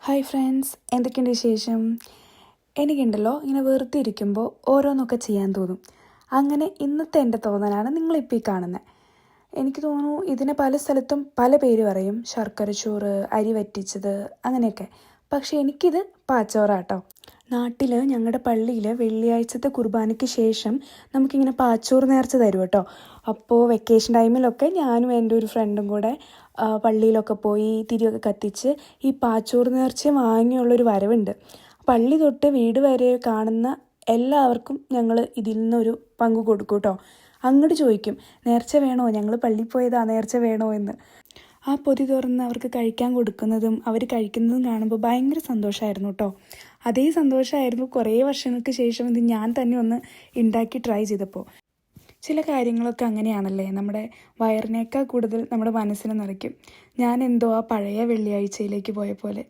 Hi friends, എന്തൊക്കെയുണ്ട് വിശേഷം? എനിക്കുണ്ടല്ലോ ഇങ്ങനെ വെറുതെ ഇരിക്കുമ്പോൾ ഓരോന്നൊക്കെ ചെയ്യാൻ തോന്നും. അങ്ങനെ ഇന്നത്തെ എൻ്റെ തോന്നലാണ് നിങ്ങളിപ്പോൾ ഈ കാണുന്നത്. എനിക്ക് തോന്നുന്നു ഇതിനെ പല സ്ഥലത്തും പല പേര് പറയും. ശർക്കര ചോറ്, അരി വറ്റിച്ചത്, അങ്ങനെയൊക്കെ. പക്ഷേ എനിക്കിത് പാച്ചോറാട്ടോ. നാട്ടിൽ ഞങ്ങളുടെ പള്ളിയിൽ വെള്ളിയാഴ്ചത്തെ കുർബാനയ്ക്ക് ശേഷം നമുക്കിങ്ങനെ പാച്ചോറ് നേർച്ച തരും കേട്ടോ. അപ്പോൾ വെക്കേഷൻ ടൈമിലൊക്കെ ഞാനും എൻ്റെ ഒരു ഫ്രണ്ടും കൂടെ പള്ളിയിലൊക്കെ പോയി തിരിയൊക്കെ കത്തിച്ച് ഈ പാച്ചോറ് നേർച്ച വാങ്ങിയുള്ളൊരു വരവുണ്ട്. പള്ളി തൊട്ട് വീട് വരെ കാണുന്ന എല്ലാവർക്കും ഞങ്ങൾ ഇതിൽ നിന്നൊരു പങ്ക് കൊടുക്കും കേട്ടോ. അങ്ങോട്ട് ചോദിക്കും, നേർച്ച വേണോ, ഞങ്ങൾ പള്ളിയിൽ പോയതാ, നേർച്ച വേണോ എന്ന്. ആ പൊതി തുറന്ന് അവർക്ക് കഴിക്കാൻ കൊടുക്കുന്നതും അവർ കഴിക്കുന്നതും കാണുമ്പോൾ ഭയങ്കര സന്തോഷമായിരുന്നു കേട്ടോ. അതേ സന്തോഷമായിരുന്നു കുറേ വർഷങ്ങൾക്ക് ശേഷം ഇത് ഞാൻ തന്നെ ഒന്ന് ഉണ്ടാക്കി ട്രൈ ചെയ്തപ്പോൾ. ചില കാര്യങ്ങളൊക്കെ അങ്ങനെയാണല്ലേ, നമ്മുടെ വയറിനേക്കാൾ കൂടുതൽ നമ്മുടെ മനസ്സിനെ നിറയ്ക്കും. ഞാൻ എന്തോ ആ പഴയ വെള്ളിയാഴ്ചയിലേക്ക് പോയ പോലെ.